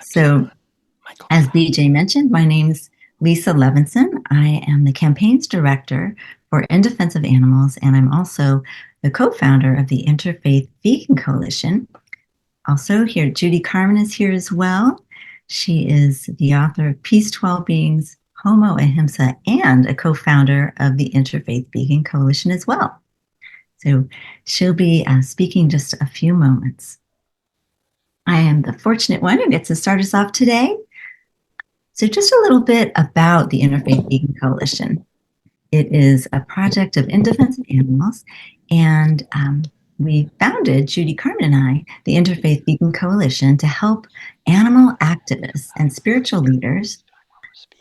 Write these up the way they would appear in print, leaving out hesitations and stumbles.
So, as BJ mentioned, my name's Lisa Levinson. I am the campaigns director for In Defense of Animals, and I'm also the co-founder of the Interfaith Vegan Coalition. Also here, Judy Carman is here as well. She is the author of Peace 12 Beings, Homo Ahimsa, and a co-founder of the Interfaith Vegan Coalition as well. So she'll be speaking just a few moments. I am the fortunate one who gets to start us off today. So just a little bit about the Interfaith Vegan Coalition. It is a project of In Defense of Animals, and we founded, Judy Carman and I, the Interfaith Vegan Coalition to help animal activists and spiritual leaders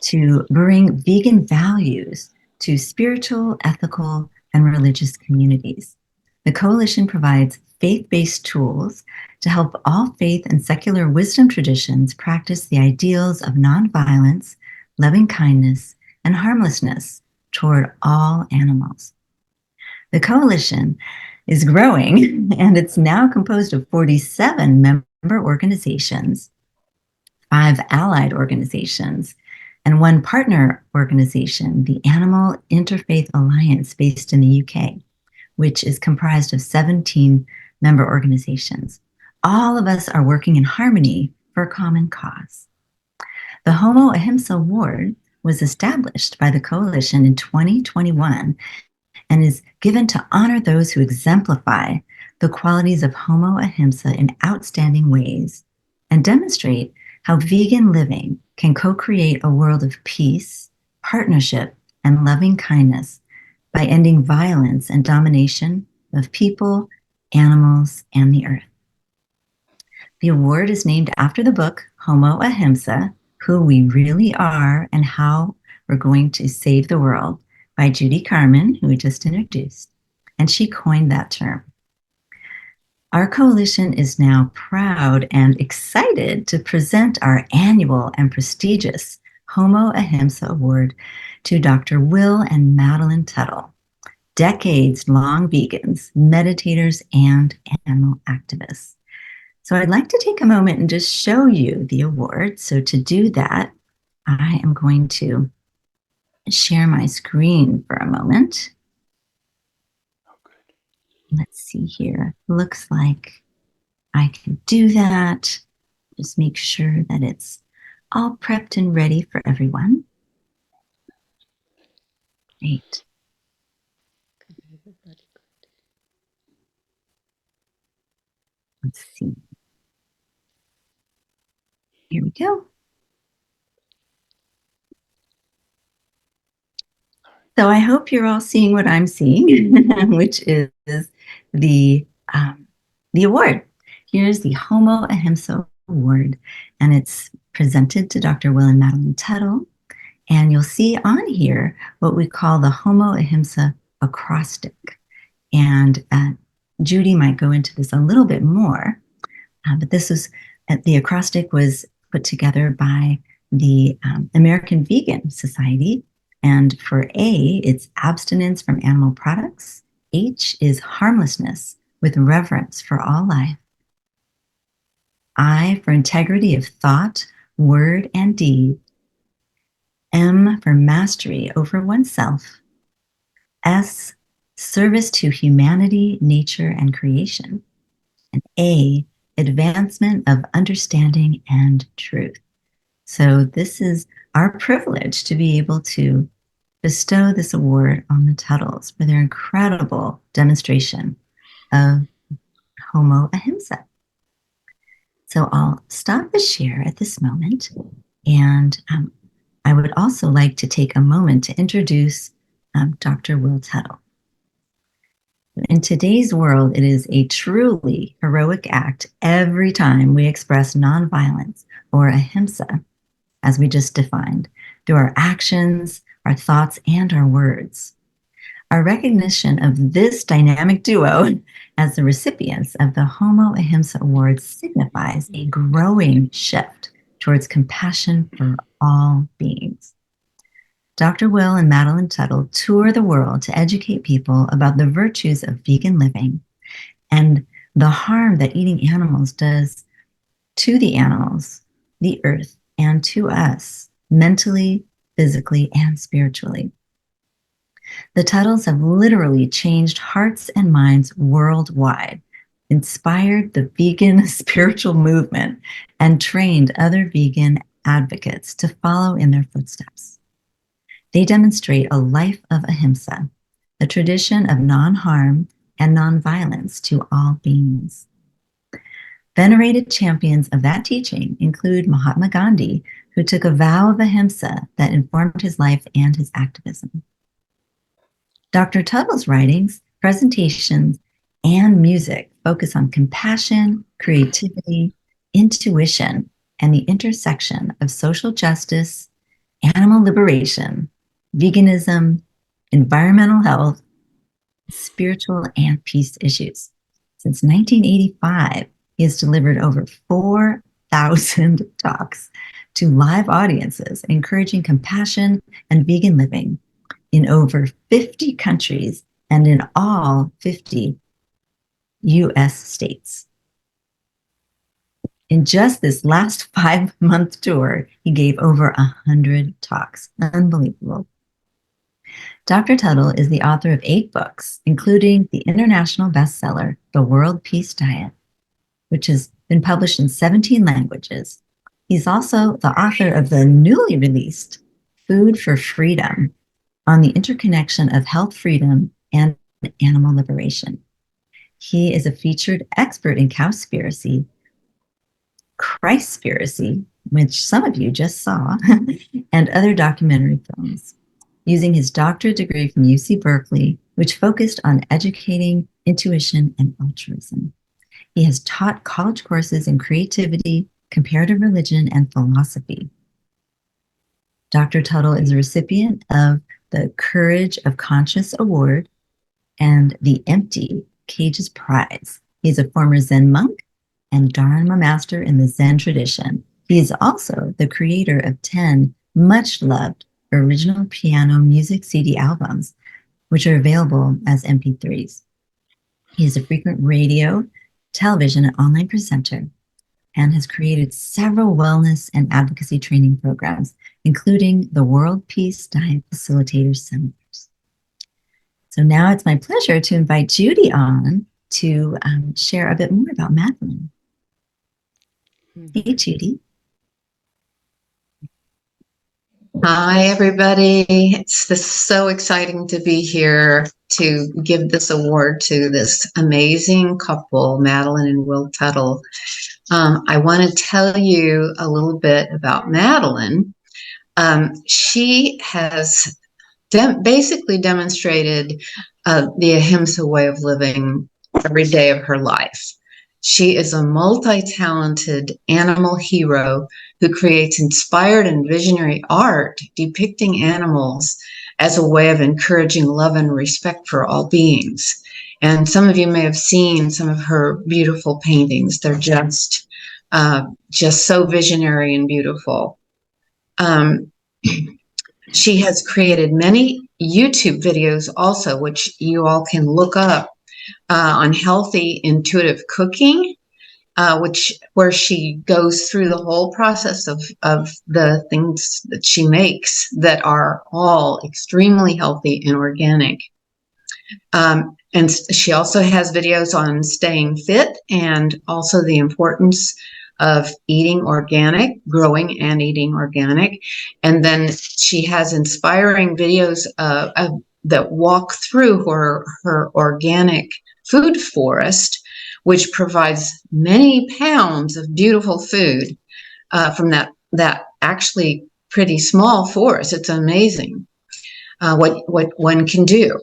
to bring vegan values to spiritual, ethical, and religious communities. The coalition provides faith-based tools to help all faith and secular wisdom traditions practice the ideals of nonviolence, loving kindness, and harmlessness toward all animals. The coalition is growing, and it's now composed of 47 member organizations, 5 allied organizations, and 1 partner organization, the Animal Interfaith Alliance, based in the UK, which is comprised of 17 member organizations. All of us are working in harmony for a common cause. The Homo Ahimsa Award was established by the coalition in 2021 and is given to honor those who exemplify the qualities of Homo Ahimsa in outstanding ways and demonstrate how vegan living can co-create a world of peace, partnership, and loving kindness by ending violence and domination of people, animals, and the earth. The award is named after the book Homo Ahimsa, Who We Really Are and How We're Going to Save the World, by Judy Carman, who we just introduced, and she coined that term. Our coalition is now proud and excited to present our annual and prestigious Homo Ahimsa Award to Dr. Will and Madeline Tuttle, decades-long vegans, meditators, and animal activists. So I'd like to take a moment and just show you the award. So to do that, I am going to share my screen for a moment. Let's see here. Looks like I can do that. Just make sure that it's all prepped and ready for everyone. Great. Let's see. Here we go. So I hope you're all seeing what I'm seeing, which is the award. Here's the Homo Ahimsa Award, and it's presented to Dr. Will and Madeline Tuttle. And you'll see on here what we call the Homo Ahimsa acrostic. And Judy might go into this a little bit more, but this was the acrostic was put together by the American Vegan Society. And for A, it's abstinence from animal products. H is harmlessness with reverence for all life. I for integrity of thought, word, and deed. M for mastery over oneself. S, service to humanity, nature, and creation. And A, advancement of understanding and truth. So this is our privilege to be able to bestow this award on the Tuttles for their incredible demonstration of Homo Ahimsa. So I'll stop the share at this moment, and I would also like to take a moment to introduce Dr. Will Tuttle. In today's world, it is a truly heroic act every time we express nonviolence or ahimsa, as we just defined, through our actions, our thoughts, and our words. Our recognition of this dynamic duo as the recipients of the Homo Ahimsa Award signifies a growing shift towards compassion for all beings. Dr. Will and Madeline Tuttle tour the world to educate people about the virtues of vegan living and the harm that eating animals does to the animals, the earth, and to us, mentally, physically, and spiritually. The Tuttles have literally changed hearts and minds worldwide, inspired the vegan spiritual movement, and trained other vegan advocates to follow in their footsteps. They demonstrate a life of ahimsa, a tradition of non-harm and non-violence to all beings. Venerated champions of that teaching include Mahatma Gandhi, who took a vow of ahimsa that informed his life and his activism. Dr. Tuttle's writings, presentations, and music focus on compassion, creativity, intuition, and the intersection of social justice, animal liberation, veganism, environmental health, spiritual, and peace issues. Since 1985, he has delivered over 4,000 talks to live audiences, encouraging compassion and vegan living in over 50 countries and in all 50 US states. In just this last 5-month tour, he gave over 100 talks. Unbelievable. Dr. Tuttle is the author of 8 books, including the international bestseller, The World Peace Diet, which has been published in 17 languages. He's also the author of the newly released Food for Freedom, on the interconnection of health freedom and animal liberation. He is a featured expert in cowspiracy, Christspiracy, which some of you just saw, and other documentary films, using his doctorate degree from UC Berkeley, which focused on educating intuition and altruism. He has taught college courses in creativity, comparative religion, and philosophy. Dr. Tuttle is a recipient of the Courage of Conscious Award and the Empty Cages Prize. He's a former Zen monk and Dharma master in the Zen tradition. He is also the creator of 10 much-loved original piano music CD albums, which are available as MP3s. He is a frequent radio, television, and online presenter, and has created several wellness and advocacy training programs, including the World Peace Diet Facilitator Seminars. So now it's my pleasure to invite Judy on to share a bit more about Madeline. Hey, Judy. Hi, everybody. It's so exciting to be here to give this award to this amazing couple, Madeline and Will Tuttle. I want to tell you a little bit about Madeline. She has basically demonstrated the Ahimsa way of living every day of her life. She is a multi-talented animal hero who creates inspired and visionary art depicting animals as a way of encouraging love and respect for all beings. And some of you may have seen some of her beautiful paintings. They're just so visionary and beautiful. She has created many YouTube videos also, which you all can look up on healthy, intuitive cooking, where she goes through the whole process of the things that she makes that are all extremely healthy and organic. And she also has videos on staying fit and also the importance of eating organic, growing and eating organic. And then she has inspiring videos that walk through her organic food forest, which provides many pounds of beautiful food from that actually pretty small forest. It's amazing what one can do.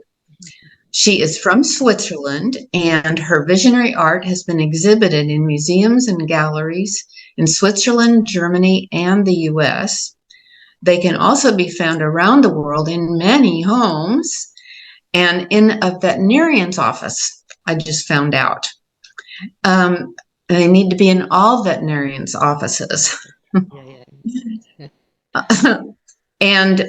She is from Switzerland, and her visionary art has been exhibited in museums and galleries in Switzerland, Germany, and the US. They can also be found around the world in many homes and in a veterinarian's office, I just found out. They need to be in all veterinarians' offices. And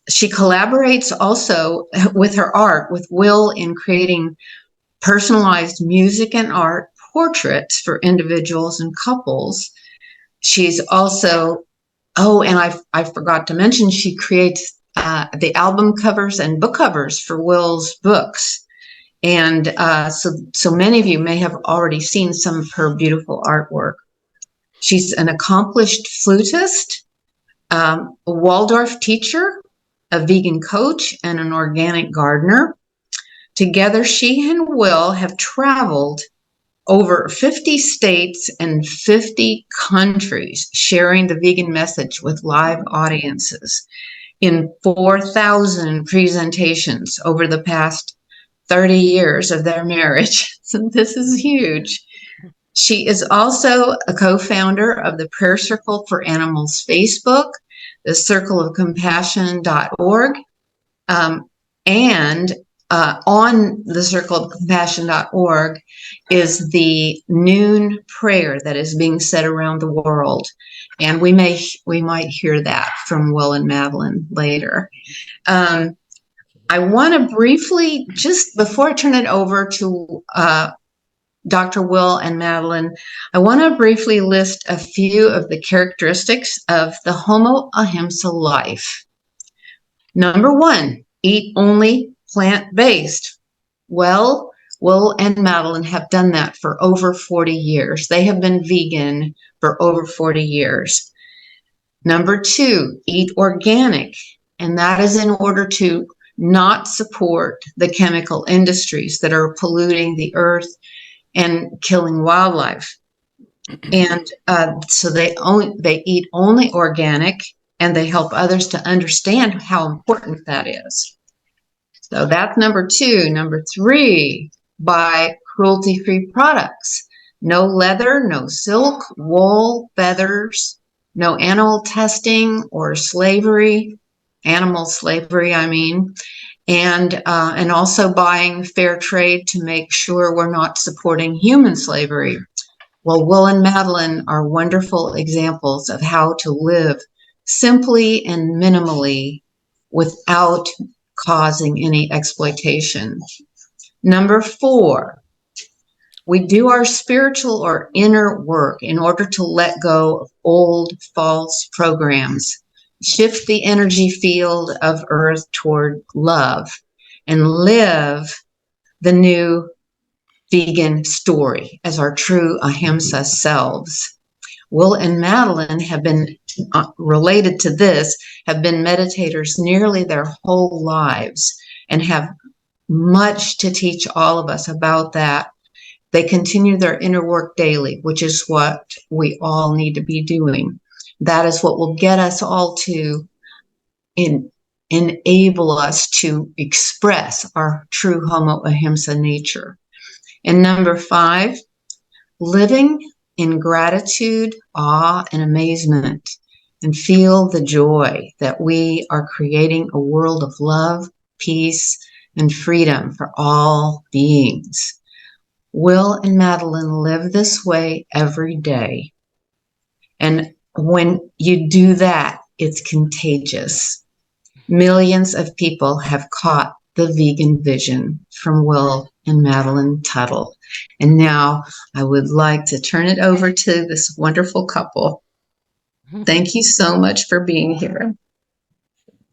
she collaborates also with her art with Will in creating personalized music and art, portraits for individuals and couples. She's also, oh, and I forgot to mention, she creates the album covers and book covers for Will's books. And so many of you may have already seen some of her beautiful artwork. She's an accomplished flutist, a Waldorf teacher, a vegan coach, and an organic gardener. Together, she and Will have traveled over 50 states and 50 countries, sharing the vegan message with live audiences in 4,000 presentations over the past 30 years of their marriage. So this is huge. She is also a co-founder of the Prayer Circle for Animals Facebook, the circleofcompassion.org, and on the circleofcompassion.org is the noon prayer that is being said around the world. And we might hear that from Will and Madeline later. I want to briefly, just before I turn it over to Dr. Will and Madeline, I want to briefly list a few of the characteristics of the Homo Ahimsa life. Number 1, eat only plant-based. Well, Will and Madeline have done that for over 40 years. They have been vegan for over 40 years. Number 2, eat organic, and that is in order to not support the chemical industries that are polluting the earth and killing wildlife. And so they eat only organic, and they help others to understand how important that is. So that's number 2. Number 3, buy cruelty-free products. No leather, no silk, wool, feathers, no animal testing or slavery, animal slavery, I mean. And also buying fair trade to make sure we're not supporting human slavery. Well, Will and Madeline are wonderful examples of how to live simply and minimally without causing any exploitation. Number 4, we do our spiritual or inner work in order to let go of old false programs, shift the energy field of earth toward love, and live the new vegan story as our true ahimsa selves. Will and Madeline have been related to this, have been meditators nearly their whole lives and have much to teach all of us about that. They continue their inner work daily, which is what we all need to be doing. That is what will get us all to enable us to express our true Homo Ahimsa nature. And number 5, living in gratitude, awe, and amazement, and feel the joy that we are creating a world of love, peace, and freedom for all beings. Will and Madeline live this way every day. And when you do that, it's contagious. Millions of people have caught the vegan vision from Will and Madeline Tuttle. And now I would like to turn it over to this wonderful couple. Thank you so much for being here.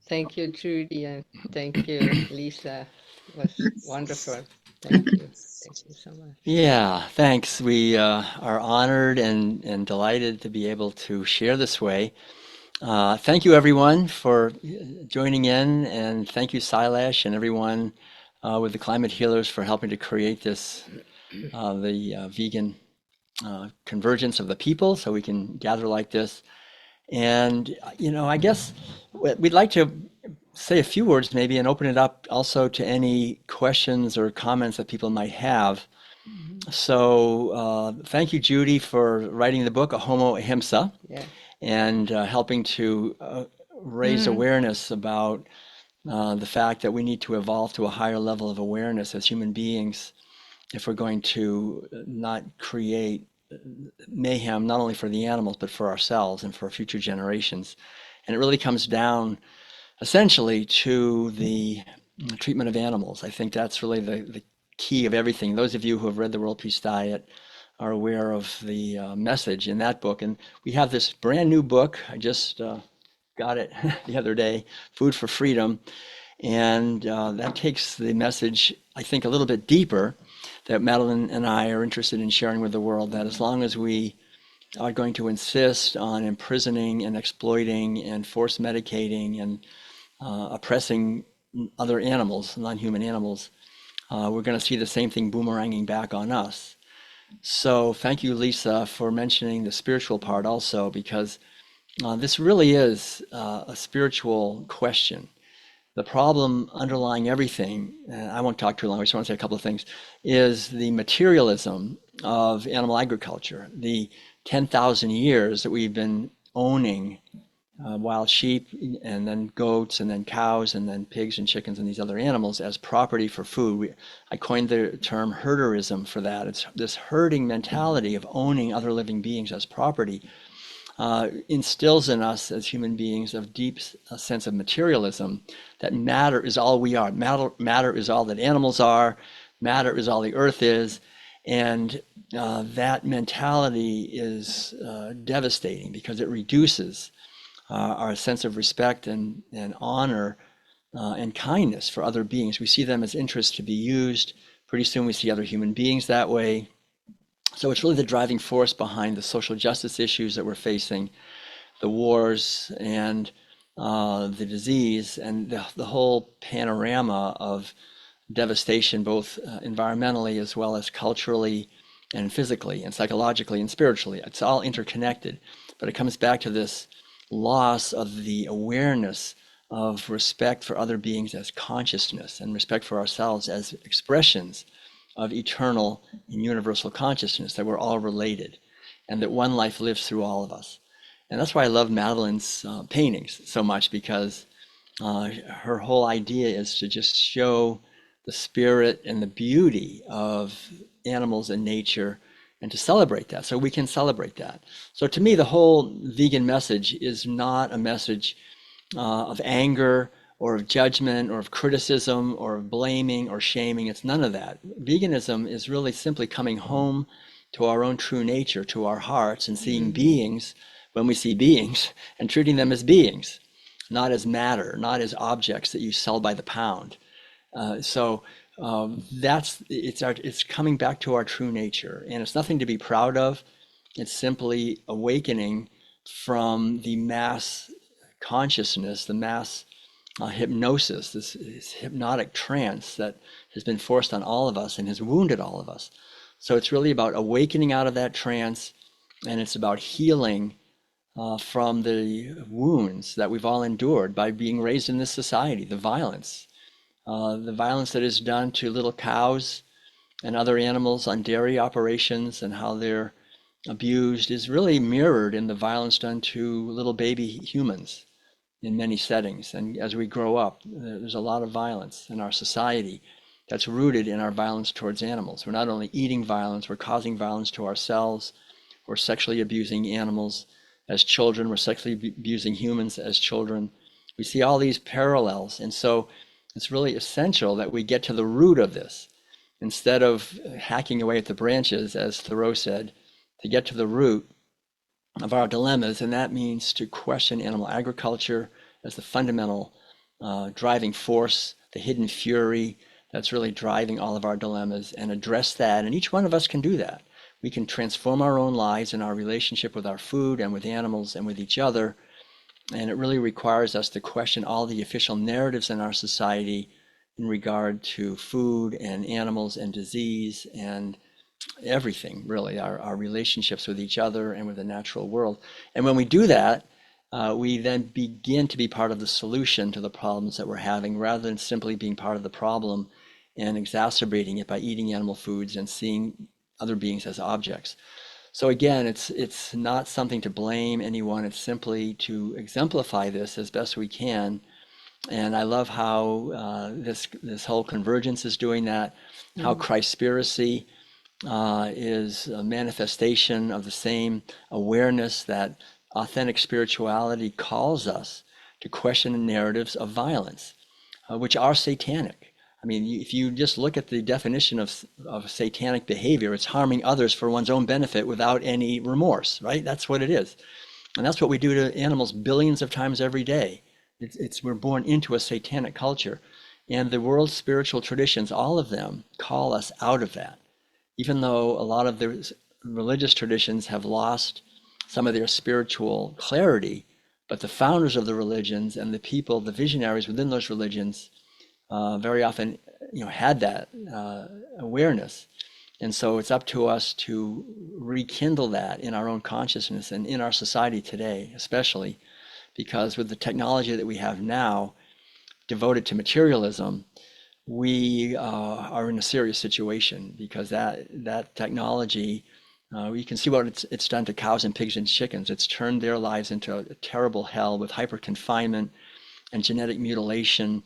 Thank you, Judy, and thank you, Lisa. It was wonderful. Thank you. Thank you so much. Yeah, thanks. We are honored and delighted to be able to share this way. Thank you, everyone, for joining in, and thank you, Sailesh, and everyone with the Climate Healers for helping to create this, the vegan convergence of the people, so we can gather like this. And, I guess we'd like to say a few words maybe and open it up also to any questions or comments that people might have. So thank you, Judy, for writing the book, A Homo Ahimsa, and helping to raise awareness about the fact that we need to evolve to a higher level of awareness as human beings if we're going to not create mayhem, not only for the animals, but for ourselves and for future generations. And it really comes down essentially to the treatment of animals. I think that's really the key of everything. Those of you who have read The World Peace Diet are aware of the message in that book. And we have this brand new book. I just got it the other day, Food for Freedom. And that takes the message, I think, a little bit deeper, that Madeline and I are interested in sharing with the world, that as long as we are going to insist on imprisoning and exploiting and force medicating and oppressing other animals, non-human animals, we're going to see the same thing boomeranging back on us. So thank you, Lisa, for mentioning the spiritual part also, because this really is a spiritual question. The problem underlying everything, and I won't talk too long, I just want to say a couple of things, is the materialism of animal agriculture. The 10,000 years that we've been owning wild sheep and then goats and then cows and then pigs and chickens and these other animals as property for food. I coined the term herderism for that. It's this herding mentality of owning other living beings as property instills in us as human beings a deep sense of materialism, that matter is all we are. Matter is all that animals are. Matter is all the earth is. And that mentality is devastating because it reduces our sense of respect and honor and kindness for other beings. We see them as interests to be used. Pretty soon we see other human beings that way. So it's really the driving force behind the social justice issues that we're facing, the wars and the disease, and the whole panorama of devastation, both environmentally as well as culturally and physically and psychologically and spiritually. It's all interconnected, but it comes back to this loss of the awareness of respect for other beings as consciousness and respect for ourselves as expressions of eternal and universal consciousness, that we're all related and that one life lives through all of us. And that's why I love Madeline's paintings so much, because her whole idea is to just show the spirit and the beauty of animals and nature, and to celebrate that, so we can celebrate that. So to me, the whole vegan message is not a message of anger or of judgment or of criticism or of blaming or shaming. It's none of that. Veganism is really simply coming home to our own true nature, to our hearts, and seeing beings when we see beings, and treating them as beings, not as matter, not as objects that you sell by the pound. It's coming back to our true nature, and it's nothing to be proud of. It's simply awakening from the mass consciousness, the mass hypnosis, this hypnotic trance that has been forced on all of us and has wounded all of us. So it's really about awakening out of that trance, and it's about healing from the wounds that we've all endured by being raised in this society, the violence that is done to little cows and other animals on dairy operations, and how they're abused, is really mirrored in the violence done to little baby humans in many settings. And as we grow up, there's a lot of violence in our society that's rooted in our violence towards animals. We're not only eating violence, we're causing violence to ourselves. We're sexually abusing animals as children. We're sexually abusing humans as children. We see all these parallels. And so it's really essential that we get to the root of this, instead of hacking away at the branches, as Thoreau said, to get to the root of our dilemmas. And that means to question animal agriculture as the fundamental driving force, the hidden fury that's really driving all of our dilemmas, and address that. And each one of us can do that. We can transform our own lives and our relationship with our food and with animals and with each other. And it really requires us to question all the official narratives in our society in regard to food and animals and disease and everything, really, our relationships with each other and with the natural world. And when we do that, we then begin to be part of the solution to the problems that we're having, rather than simply being part of the problem and exacerbating it by eating animal foods and seeing other beings as objects. So again, it's not something to blame anyone. It's simply to exemplify this as best we can. And I love how this whole convergence is doing that, how Christspiracy is a manifestation of the same awareness that authentic spirituality calls us to question the narratives of violence, which are satanic. I mean, if you just look at the definition of satanic behavior, it's harming others for one's own benefit without any remorse, right? That's what it is. And that's what we do to animals billions of times every day. We're born into a satanic culture. And the world's spiritual traditions, all of them, call us out of that. Even though a lot of the religious traditions have lost some of their spiritual clarity, but the founders of the religions and the people, the visionaries within those religions, very often, had that awareness. And so it's up to us to rekindle that in our own consciousness and in our society today, especially because with the technology that we have now devoted to materialism, we are in a serious situation because that technology, you can see what it's done to cows and pigs and chickens. It's turned their lives into a terrible hell with hyper confinement and genetic mutilation,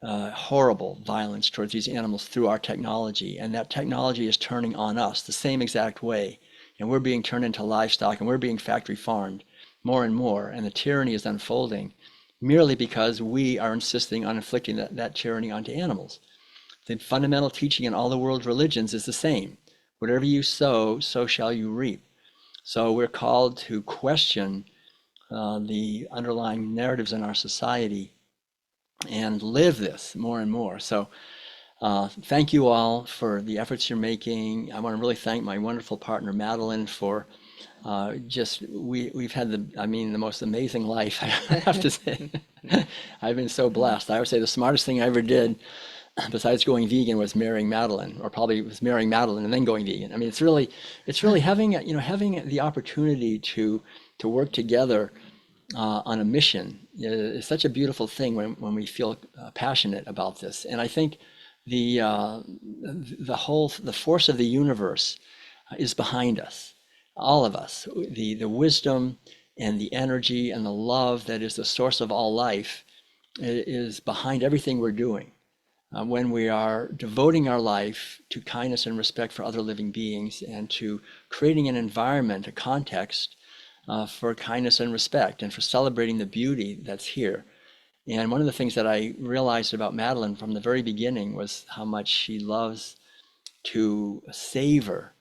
horrible violence towards these animals through our technology. And that technology is turning on us the same exact way. And we're being turned into livestock and we're being factory farmed more and more. And the tyranny is unfolding merely because we are insisting on inflicting that tyranny onto animals. The fundamental teaching in all the world's religions is the same. Whatever you sow, so shall you reap. So we're called to question the underlying narratives in our society and live this more and more. So thank you all for the efforts you're making. I want to really thank my wonderful partner, Madeline, for we've had the most amazing life, I have to say. I've been so blessed. I would say the smartest thing I ever did besides going vegan was marrying Madeline, or probably was marrying Madeline and then going vegan. I mean, it's really having the opportunity to work together on a mission is such a beautiful thing when we feel passionate about this. And I think the force of the universe is behind us, all of us. The wisdom and the energy and the love that is the source of all life is behind everything we're doing. When we are devoting our life to kindness and respect for other living beings and to creating an environment, a context for kindness and respect and for celebrating the beauty that's here. And one of the things that I realized about Madeline from the very beginning was how much she loves to savor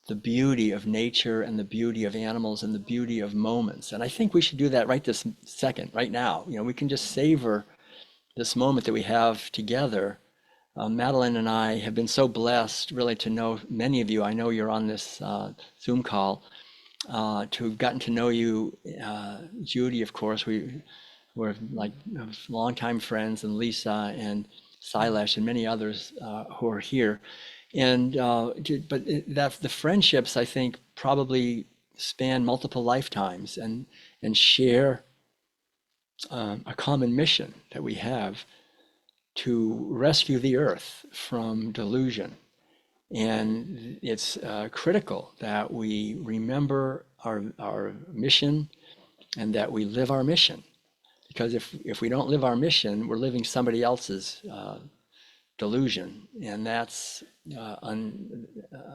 the beauty of nature and the beauty of animals and the beauty of moments. And I think we should do that right this second, right now. We can just savor this moment that we have together. Madeline and I have been so blessed really to know many of you. I know you're on this Zoom call, to have gotten to know you. Judy, of course, we're like longtime friends, and Lisa and Sailesh and many others who are here. And but the friendships, I think, probably span multiple lifetimes and share a common mission that we have to rescue the earth from delusion. And it's critical that we remember our mission and that we live our mission. Because if we don't live our mission, we're living somebody else's delusion. And that's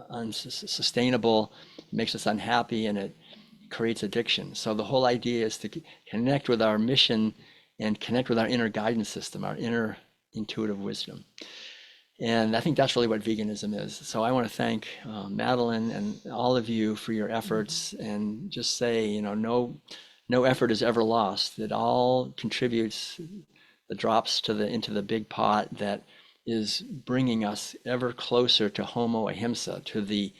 unsustainable, makes us unhappy, and it creates addiction. So the whole idea is to connect with our mission and connect with our inner guidance system, our inner intuitive wisdom. And I think that's really what veganism is. So I want to thank Madeline and all of you for your efforts, and just say, no effort is ever lost. It all contributes the drops into the big pot that is bringing us ever closer to Homo Ahimsa, to the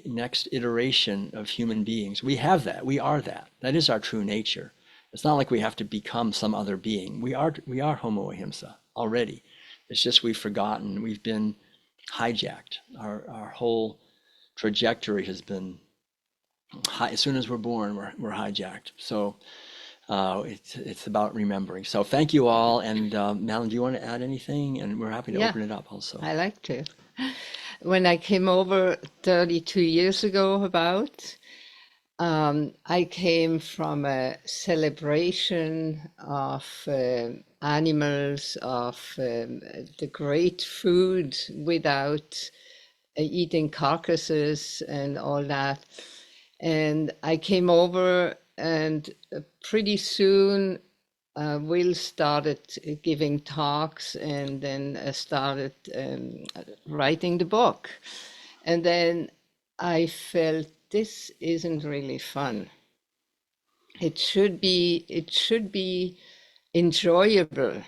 next iteration of human beings. We have that. We are that. That is our true nature. It's not like we have to become some other being. We are Homo Ahimsa already. It's just we've forgotten. We've been hijacked. Our whole trajectory has been as soon as we're born, we're hijacked. So it's about remembering. So thank you all. And Madeline, do you want to add anything? And we're happy to open it up also. I like to. When I came over 32 years ago, I came from a celebration of animals, of the great food without eating carcasses and all that. And I came over, and pretty soon Will started giving talks, and then started writing the book. And then I felt this isn't really fun. It should be enjoyable.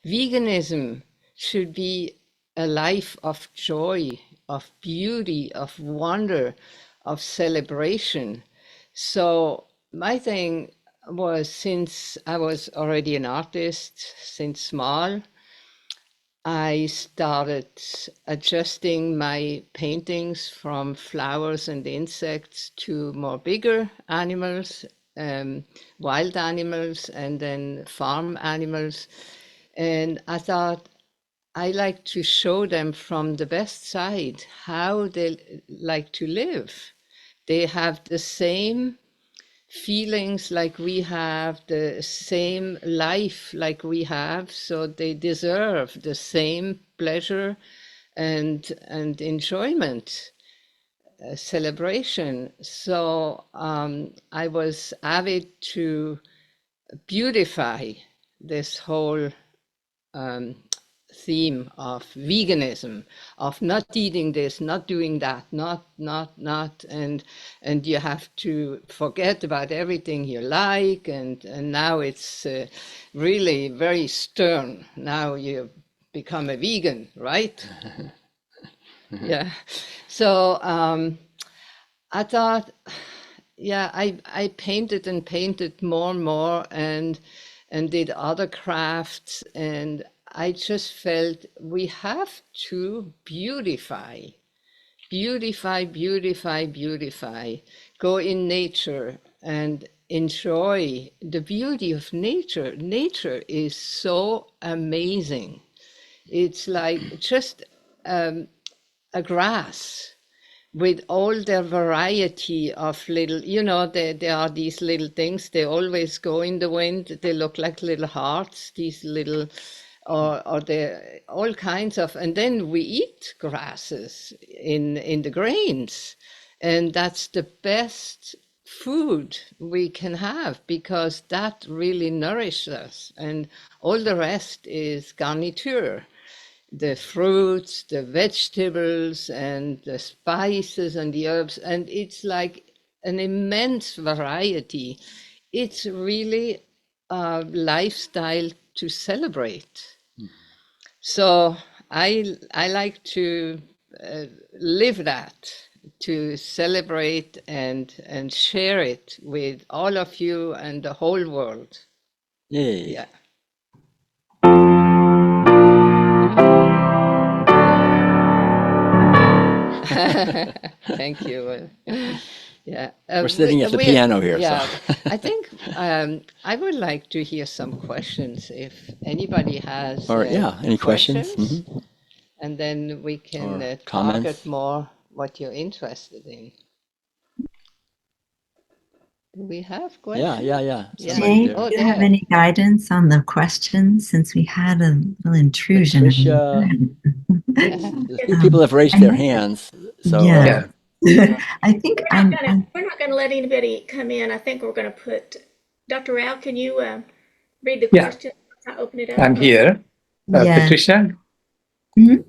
Veganism should be a life of joy, of beauty, of wonder, of celebration. So my thing was, since I was already an artist since small, I started adjusting my paintings from flowers and insects to more bigger animals, wild animals, and then farm animals. And I thought I like to show them from the best side how they like to live. They have the same feelings like we have, the same life like we have, so they deserve the same pleasure and enjoyment, celebration. So I was avid to beautify this whole theme of veganism, of not eating this, not doing that, not, and you have to forget about everything you like, and now it's really very stern. Now you become a vegan, right? Yeah. So I thought, yeah, I painted and painted more and more, and did other crafts, and I just felt we have to beautify, go in nature and enjoy the beauty of nature. Nature is so amazing. It's like just a grass with all their variety of little, there are these little things, they always go in the wind, they look like little hearts, these little, or they're all kinds of, and then we eat grasses in the grains, and that's the best food we can have, because that really nourishes us, and all the rest is garniture. The fruits, the vegetables, and the spices and the herbs, and it's like an immense variety. It's really a lifestyle to celebrate. So I like to live that, to celebrate and share it with all of you and the whole world. Yay. Yeah. Thank you. Yeah, We're sitting at the piano here. Yeah, so. I think I would like to hear some questions if anybody has. Or any questions? Mm-hmm. And then we can target more what you're interested in. Do we have questions? Yeah. Jay, do you have any guidance on the questions, since we had a little intrusion? People have raised their hands. So yeah. I think we're not going to let anybody come in. I think we're going to put Dr. Rao. Can you read the question? I'll open it up. I'm here. Patricia. Mm-hmm.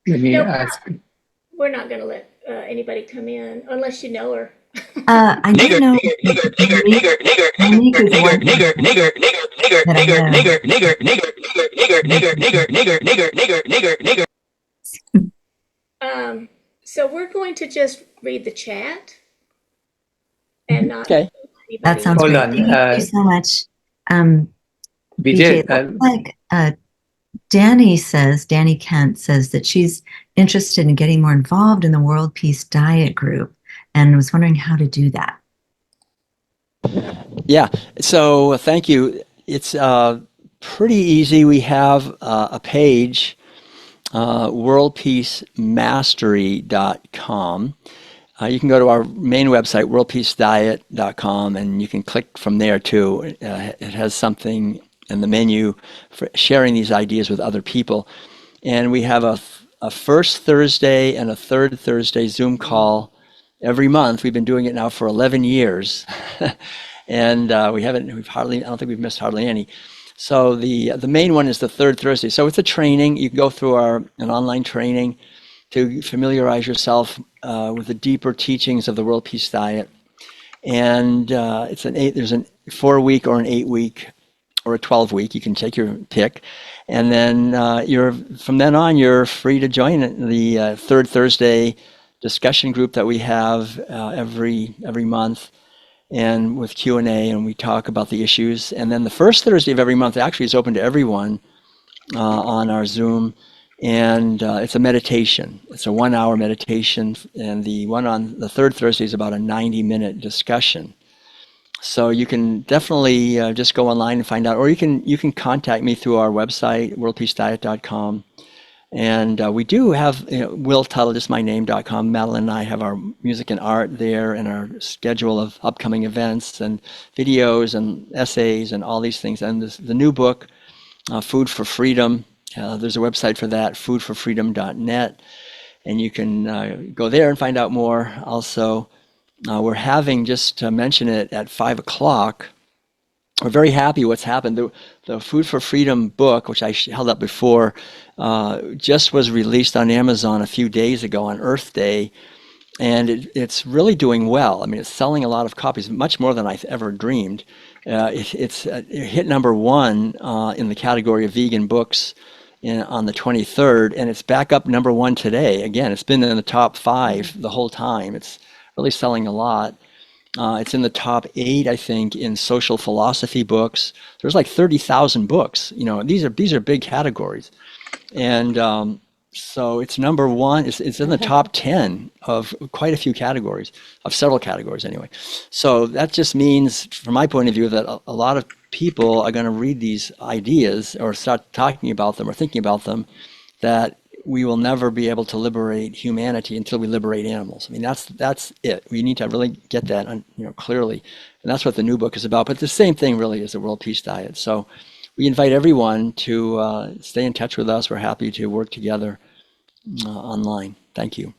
Let me ask. We're not going to let anybody come in unless you know her. I do know. So we're going to just read the chat and not. Okay. That sounds Hold great. on. Thank you so much. Vijay, Danny Kent says that she's interested in getting more involved in the World Peace Diet Group and was wondering how to do that. Yeah, so thank you. It's pretty easy. We have a page, worldpeacemastery.com. You can go to our main website, worldpeacediet.com, and you can click from there too. It has something in the menu for sharing these ideas with other people. And we have a first Thursday and a third Thursday Zoom call every month. We've been doing it now for 11 years. And I don't think we've missed hardly any. So the main one is the third Thursday. So it's a training. You can go through an online training to familiarize yourself with the deeper teachings of the World Peace Diet. And there's a 4-week or an 8-week or a 12-week. You can take your pick. And then from then on, you're free to join the third Thursday discussion group that we have every month, and with Q&A, and we talk about the issues. And then the first Thursday of every month actually is open to everyone on our Zoom, and it's a meditation. It's a 1-hour meditation, and the one on the third Thursday is about a 90-minute discussion. So you can definitely just go online and find out, or you can contact me through our website, worldpeacediet.com. And we do have willtuttle.com. Madeline and I have our music and art there, and our schedule of upcoming events and videos and essays and all these things. And the new book, Food for Freedom, there's a website for that, foodforfreedom.net, and you can go there and find out more. Also, we're having, just to mention it, at 5 o'clock, we're very happy what's happened. The Food for Freedom book, which I held up before, just was released on Amazon a few days ago on Earth Day, and it's really doing well. I mean, it's selling a lot of copies, much more than I ever dreamed. It hit #1 in the category of vegan books on the 23rd, and it's back up #1 today. Again, it's been in the top 5 the whole time. It's really selling a lot. It's in the top 8, I think, in social philosophy books. There's like 30,000 books. These are big categories, and so it's #1. It's in the top 10 of quite a few categories, of several categories anyway. So that just means, from my point of view, that a lot of people are going to read these ideas or start talking about them or thinking about them, that we will never be able to liberate humanity until we liberate animals. I mean, that's it. We need to really get that clearly, and that's what the new book is about. But the same thing really is the World Peace Diet. So we invite everyone to stay in touch with us. We're happy to work together online. Thank you.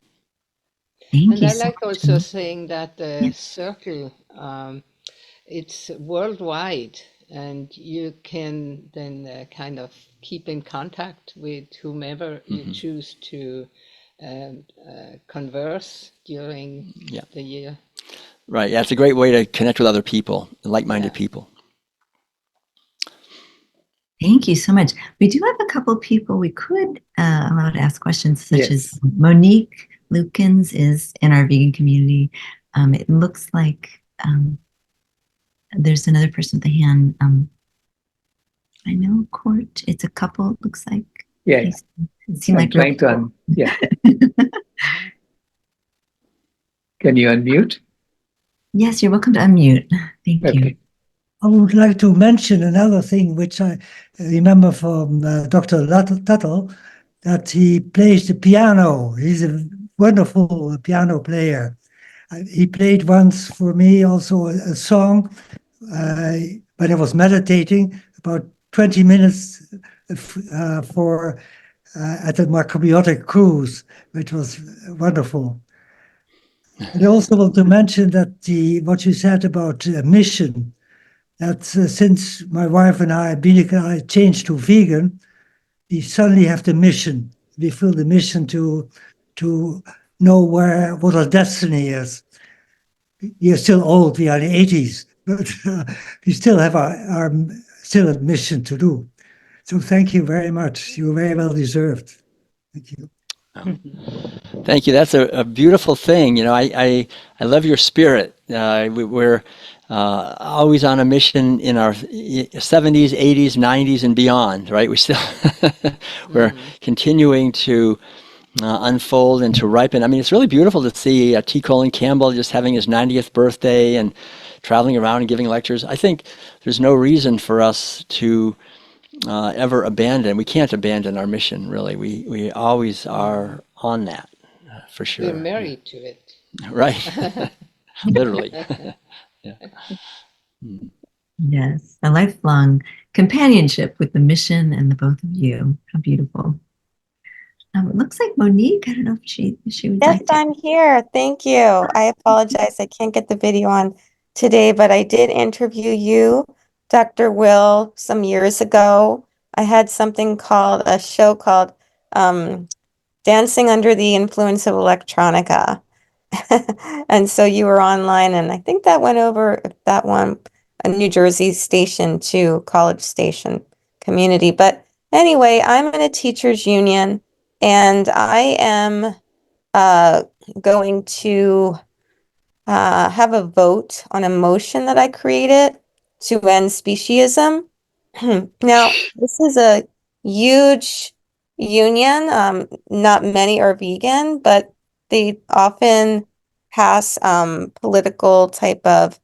And I like also saying that the circle, it's worldwide, and you can then kind of keep in contact with whomever you choose to converse during the year. Right. Yeah, it's a great way to connect with other people, like-minded people. Thank you so much. We do have a couple people we could allow to ask questions, such as Monique Lukens is in our vegan community. It looks like there's another person with a hand. I know, Court. It's a couple, it looks like. Yeah. It seemed like trying to Can you unmute? Yes, you're welcome to unmute. Thank you. I would like to mention another thing which I remember from Dr. Tuttle, that he plays the piano. He's a wonderful piano player. He played once for me also a song when I was meditating, about 20 minutes for at the macrobiotic cruise, which was wonderful. I also want to mention that what you said about mission, that since my wife and I, Bianca and I, changed to vegan, we suddenly have the mission. We feel the mission to know what our destiny is. We are still old, we are in the 80s, but we still have our still a mission to do. So thank you very much. You were very well deserved. Thank you. Thank you. That's a beautiful thing. I love your spirit. We're always on a mission in our 70s, 80s, 90s, and beyond, right? We're continuing to unfold and to ripen. I mean, it's really beautiful to see T. Colin Campbell just having his 90th birthday and traveling around and giving lectures. I think there's no reason for us to ever abandon. We can't abandon our mission, really. We always are on that, for sure. We're married to it. Right. Literally. Yes, a lifelong companionship with the mission and the both of you. How beautiful. It looks like Monique. I don't know if she would Yes, like to. I'm here. Thank you. I apologize. I can't get the video on. today, but I did interview you, Dr. Will, some years ago. I had a show called Dancing Under the Influence of Electronica. And so you were online, and I think that went over that one, a New Jersey station too, college station community. But anyway, I'm in a teachers union, and I am going to have a vote on a motion that I created to end speciesism. Now, this is a huge union. Not many are vegan, but they often pass political type of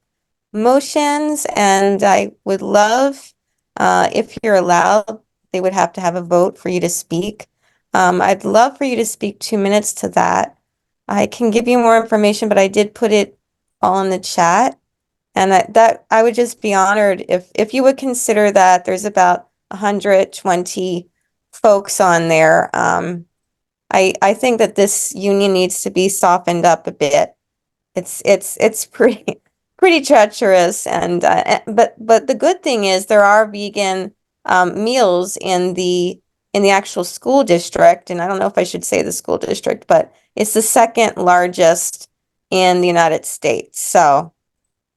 motions, and I would love, if you're allowed, they would have to have a vote for you to speak. I'd love for you to speak 2 minutes to that. I can give you more information, but I did put it all in the chat. And that I would just be honored if you would consider that. There's about 120 folks on there. I think that this union needs to be softened up a bit. It's pretty treacherous, and but the good thing is there are vegan meals in the actual school district, and I don't know if I should say the school district, but it's the second largest in the United States. So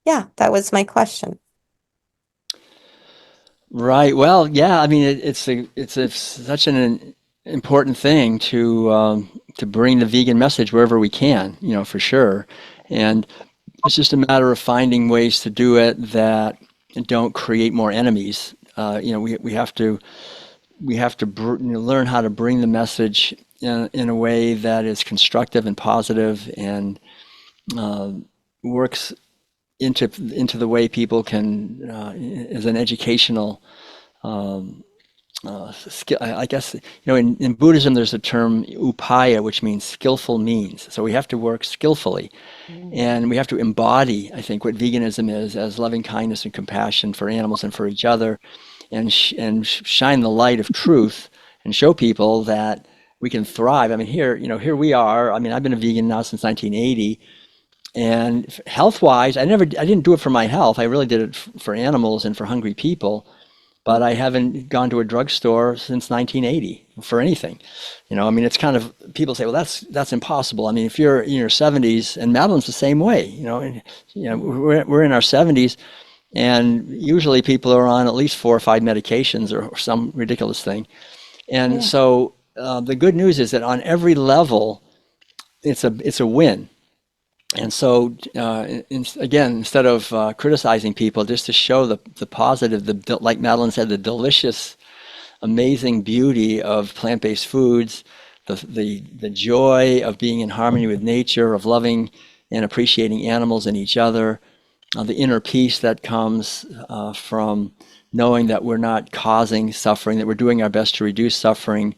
yeah, that was my question. Right. Well, yeah. I mean, it's such an important thing to bring the vegan message wherever we can, for sure. And it's just a matter of finding ways to do it that don't create more enemies. We have to learn how to bring the message in a way that is constructive and positive and works into the way people can, as an educational skill. I guess, in Buddhism, there's a term upaya, which means skillful means. So we have to work skillfully, and we have to embody, I think, what veganism is as loving kindness and compassion for animals and for each other, and shine the light of truth and show people that we can thrive. I mean, here we are. I mean, I've been a vegan now since 1980. And health-wise, I didn't do it for my health. I really did it for animals and for hungry people. But I haven't gone to a drugstore since 1980 for anything. I mean, it's kind of, people say, well, that's impossible. I mean, if you're in your 70s, and Madeline's the same way. We're in our 70s, and usually people are on at least 4 or 5 medications or some ridiculous thing. And so the good news is that on every level, it's a win. And so, again, instead of criticizing people, just to show the positive, like Madeline said, the delicious, amazing beauty of plant-based foods, the joy of being in harmony with nature, of loving and appreciating animals and each other, the inner peace that comes from knowing that we're not causing suffering, that we're doing our best to reduce suffering,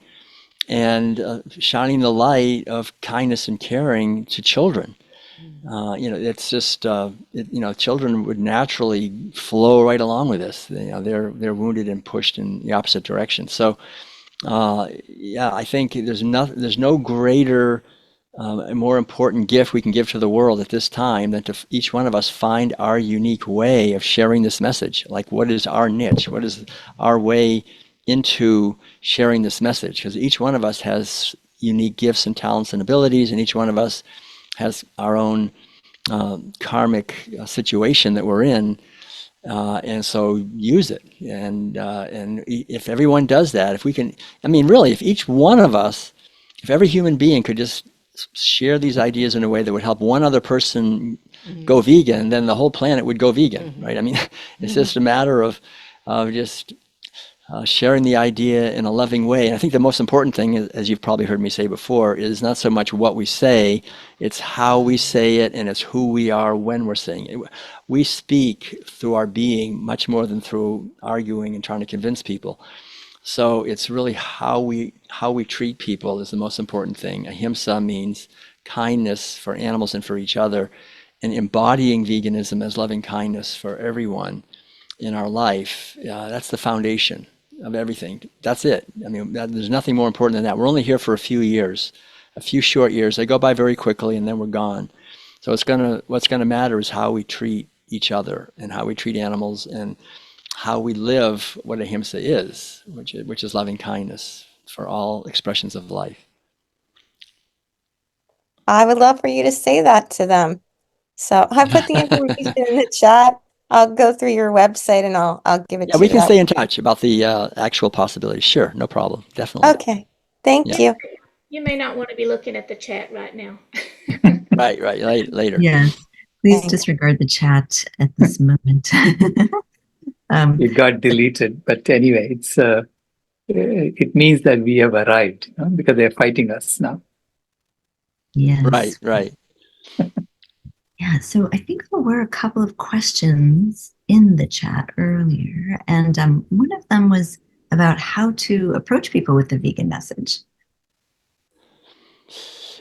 and shining the light of kindness and caring to children. It's just, children would naturally flow right along with this. They're wounded and pushed in the opposite direction. So, I think there's no greater, more important gift we can give to the world at this time than to each one of us find our unique way of sharing this message. Like, what is our niche? What is our way into sharing this message? Because each one of us has unique gifts and talents and abilities, and each one of us has our own karmic situation that we're in, and so use it. And if everyone does that, if we can, I mean, really, if each one of us, if every human being could just share these ideas in a way that would help one other person go vegan, then the whole planet would go vegan, right? I mean, it's just a matter of just sharing the idea in a loving way. And I think the most important thing, as you've probably heard me say before, is not so much what we say, it's how we say it, and it's who we are when we're saying it. We speak through our being much more than through arguing and trying to convince people. So it's really how we treat people is the most important thing. Ahimsa means kindness for animals and for each other, and embodying veganism as loving kindness for everyone in our life. That's the foundation of everything. That's it. I mean, there's nothing more important than that. We're only here for a few years, a few short years. They go by very quickly, and then we're gone. So what's gonna matter is how we treat each other and how we treat animals and how we live what ahimsa is, which is loving kindness for all expressions of life. I would love for you to say that to them. So I put the information in the chat. I'll go through your website and I'll give it Yeah, to we you can that stay in touch about the actual possibilities. Sure, no problem. Definitely. Okay. Thank Yeah. you. You may not want to be looking at the chat right now. Right. Later. Yes. Please Thanks. disregard the chat at this moment. It got deleted, but anyway, it means that we have arrived, because they're fighting us now. Yes. Right. Yeah, so I think there were a couple of questions in the chat earlier, and one of them was about how to approach people with the vegan message.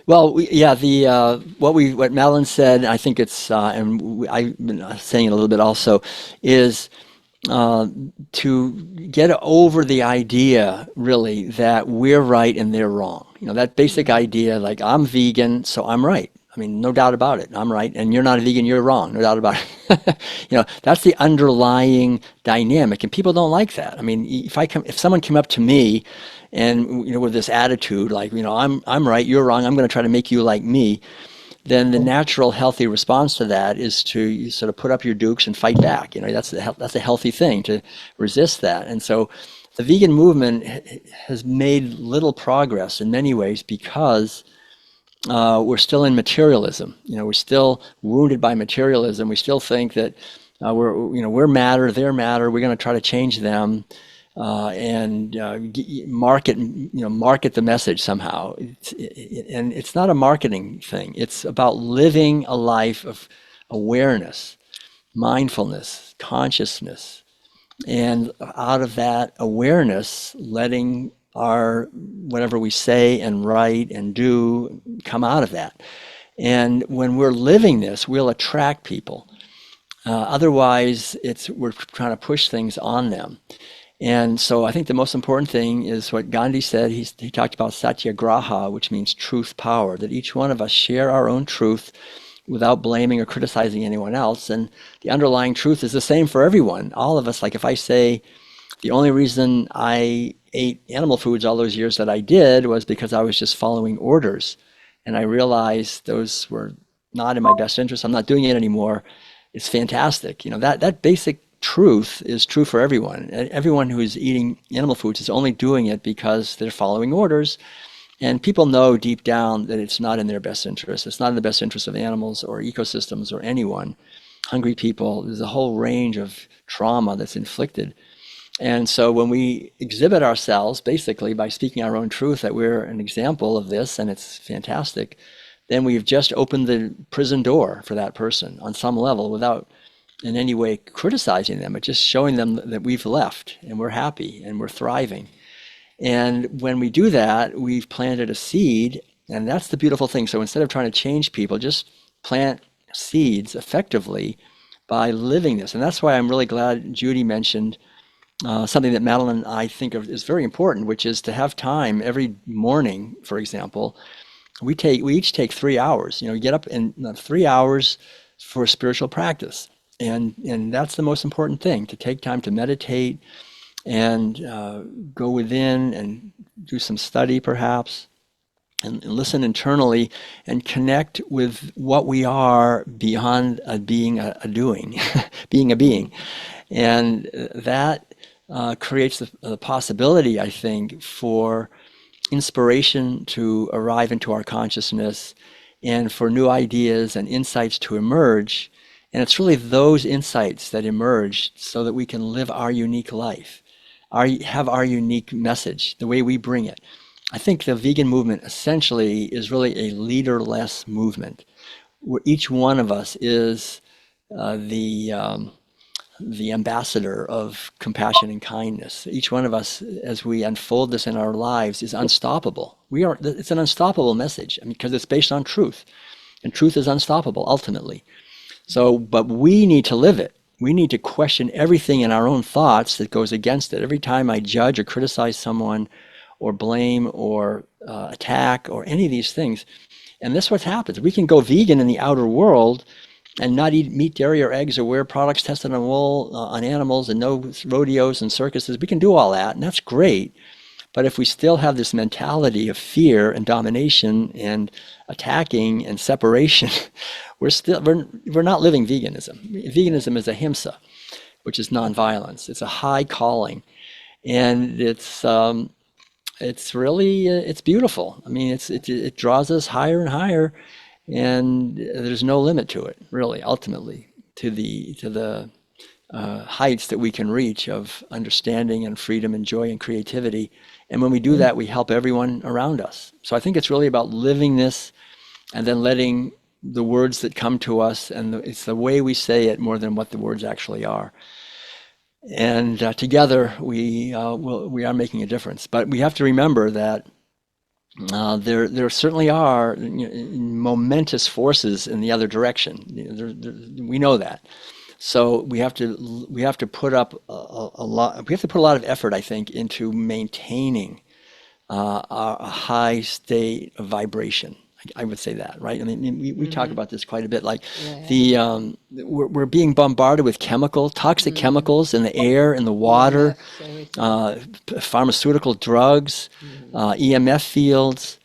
Well, what Madeline said, I think it's, I've been saying it a little bit also, is to get over the idea, really, that we're right and they're wrong. That basic idea, like I'm vegan, so I'm right. I mean, no doubt about it. I'm right, and you're not a vegan. You're wrong. No doubt about it. That's the underlying dynamic, and people don't like that. I mean, if someone came up to me, and with this attitude, like I'm right, you're wrong. I'm going to try to make you like me. Then the natural, healthy response to that is to sort of put up your dukes and fight back. That's a healthy thing, to resist that. And so, the vegan movement has made little progress in many ways because we're still in materialism. We're still wounded by materialism. We still think that we're matter, they're matter. We're going to try to change them and market the message somehow. And it's not a marketing thing. It's about living a life of awareness, mindfulness, consciousness, and out of that awareness, letting our whatever we say and write and do come out of that. And when we're living this, we'll attract people. Otherwise, we're trying to push things on them. And so I think the most important thing is what Gandhi said. He talked about satyagraha, which means truth power, that each one of us share our own truth without blaming or criticizing anyone else. And the underlying truth is the same for everyone. All of us, like if I say, the only reason I ate animal foods all those years that I did was because I was just following orders. And I realized those were not in my best interest. I'm not doing it anymore. It's fantastic. That basic truth is true for everyone. Everyone who is eating animal foods is only doing it because they're following orders. And people know deep down that it's not in their best interest. It's not in the best interest of animals or ecosystems or anyone. Hungry people, there's a whole range of trauma that's inflicted. And so when we exhibit ourselves, basically by speaking our own truth, that we're an example of this, and it's fantastic, then we've just opened the prison door for that person on some level without in any way criticizing them, but just showing them that we've left and we're happy and we're thriving. And when we do that, we've planted a seed, and that's the beautiful thing. So instead of trying to change people, just plant seeds effectively by living this. And that's why I'm really glad Judy mentioned something that Madeline and I think of is very important, which is to have time every morning, for example. We each take 3 hours. Get up in 3 hours for spiritual practice. And that's the most important thing, to take time to meditate and go within and do some study perhaps, and listen internally and connect with what we are beyond being a doing, being a being. And that creates the possibility, I think, for inspiration to arrive into our consciousness and for new ideas and insights to emerge. And it's really those insights that emerge so that we can live our unique life, have our unique message, the way we bring it. I think the vegan movement essentially is really a leaderless movement, where each one of us is the ambassador of compassion and kindness. Each one of us, as we unfold this in our lives, is unstoppable. It's an unstoppable message, because it's based on truth, and truth is unstoppable ultimately. So, but we need to live it. We need to question everything in our own thoughts that goes against it. Every time I judge or criticize someone or blame or attack or any of these things, and this is what happens. We can go vegan in the outer world and not eat meat, dairy, or eggs, or wear products tested on wool, on animals, and no rodeos and circuses. We can do all that, and that's great. But if we still have this mentality of fear and domination and attacking and separation, we're not living veganism. Veganism is ahimsa, which is nonviolence. It's a high calling, and it's really it's beautiful. I mean, it draws us higher and higher, and there's no limit to it, really. Ultimately, to the heights that we can reach of understanding and freedom and joy and creativity. And when we do that, we help everyone around us. So I think it's really about living this and then letting the words that come to us, and it's the way we say it more than what the words actually are. And together we are making a difference. But we have to remember that there certainly are momentous forces in the other direction. We know that. So we have to put up a lot. We have to put a lot of effort, I think, into maintaining a high state of vibration. I would say that, right? I mean, we talk about this quite a bit. Like we're being bombarded with toxic chemicals in the air, in the water, pharmaceutical drugs, EMF fields.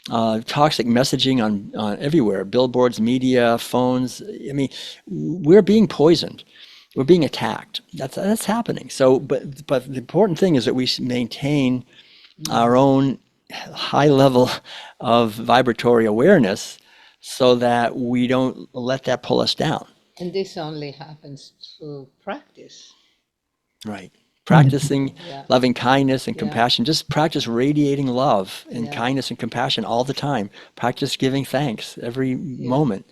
Toxic messaging on everywhere, billboards, media, phones. I mean, we're being poisoned. We're being attacked. That's happening. So, but the important thing is that we maintain our own high level of vibratory awareness, so that we don't let that pull us down. And this only happens through practice. Right. Practicing loving kindness and compassion. Just practice radiating love and kindness and compassion all the time. Practice giving thanks every moment,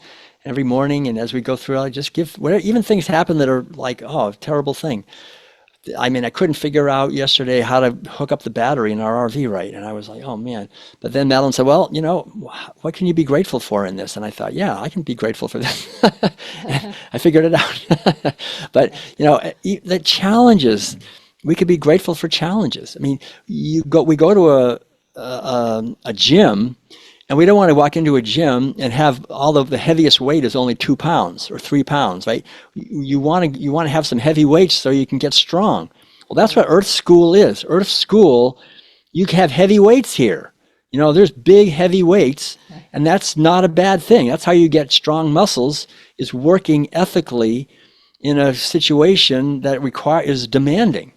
every morning, and as we go through, just give. Even things happen that are like, oh, a terrible thing. I mean, I couldn't figure out yesterday how to hook up the battery in our RV right, and I was like, oh man. But then Madeline said, well, what can you be grateful for in this? And I thought, yeah, I can be grateful for this. I figured it out. But the challenges. We could be grateful for challenges. I mean, we go to a gym, and we don't want to walk into a gym and have all of the heaviest weight is only 2 pounds or 3 pounds, right? You want to have some heavy weights so you can get strong. Well, that's what Earth School is. Earth School, you can have heavy weights here. There's big heavy weights, and that's not a bad thing. That's how you get strong muscles, is working ethically in a situation that is demanding.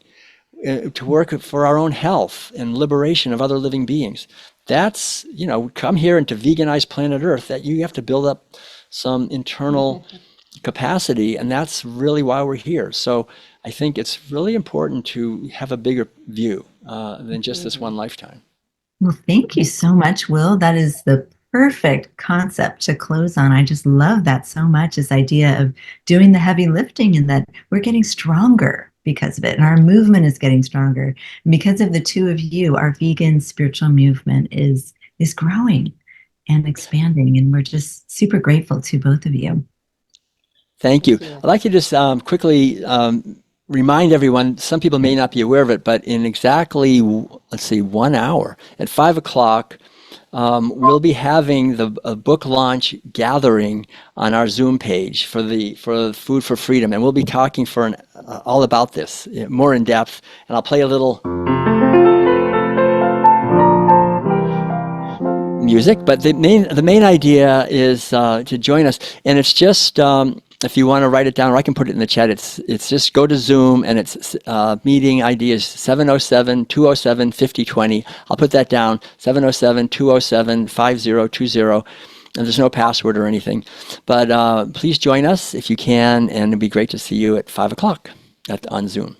To work for our own health and liberation of other living beings. That's, come here and to veganize planet Earth, that you have to build up some internal capacity, and that's really why we're here. So I think it's really important to have a bigger view than just this one lifetime. Well, thank you so much, Will. That is the perfect concept to close on. I just love that so much, this idea of doing the heavy lifting, and that we're getting stronger because of it, and our movement is getting stronger. And because of the two of you, our vegan spiritual movement is growing and expanding, and we're just super grateful to both of you. Thank you. I'd like to just quickly remind everyone, some people may not be aware of it, but in exactly, 1 hour, at 5 o'clock, we'll be having a book launch gathering on our Zoom page for Food for Freedom, and we'll be talking all about this more in depth. And I'll play a little music, but the main idea is to join us, and it's just if you want to write it down, or I can put it in the chat. It's just go to Zoom, and it's meeting ID is 707-207-5020. I'll put that down, 707-207-5020. And there's no password or anything. But please join us if you can, and it'd be great to see you at 5 o'clock on Zoom.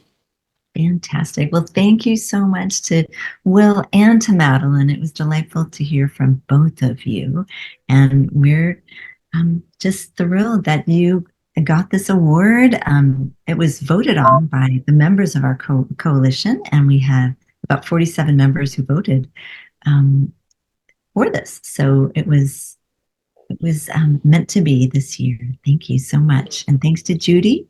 Fantastic. Well, thank you so much to Will and to Madeline. It was delightful to hear from both of you. And we're just thrilled that you got this award. It was voted on by the members of our coalition, and we have about 47 members who voted for this. So it was meant to be this year. Thank you so much. And thanks to Judy.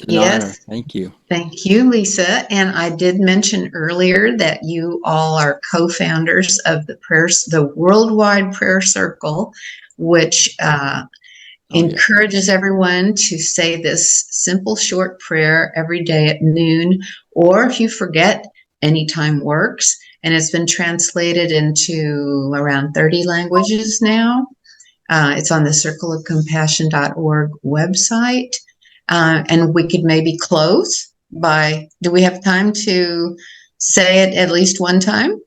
Yes. Thank you. Thank you, Lisa. And I did mention earlier that you all are co-founders of the Worldwide Prayer Circle, which encourages everyone to say this simple short prayer every day at noon, or if you forget, anytime works. And it's been translated into around 30 languages now. It's on the circleofcompassion.org website. And we could maybe close by, do we have time to say it at least one time?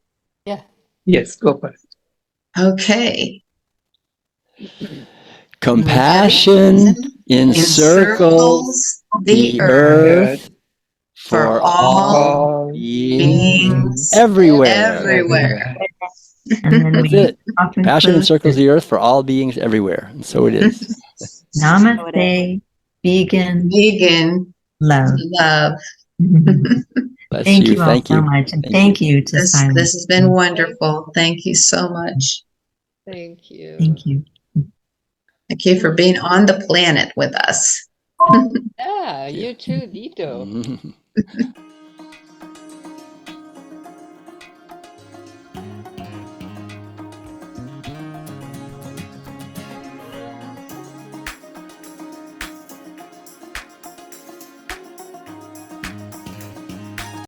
Yeah. Yes, go for it. Okay. Compassion encircles the earth for all beings everywhere. And then That's we it. often Compassion close encircles with the earth for all beings everywhere. And so it is. Namaste, vegan Vegan love. love. Bless Thank you. you all Thank so you. much. And thank you to This Silence. has been wonderful. Thank you so much. Thank you. Thank you. Thank you for being on the planet with us. Yeah, you too, Dito. Mhm.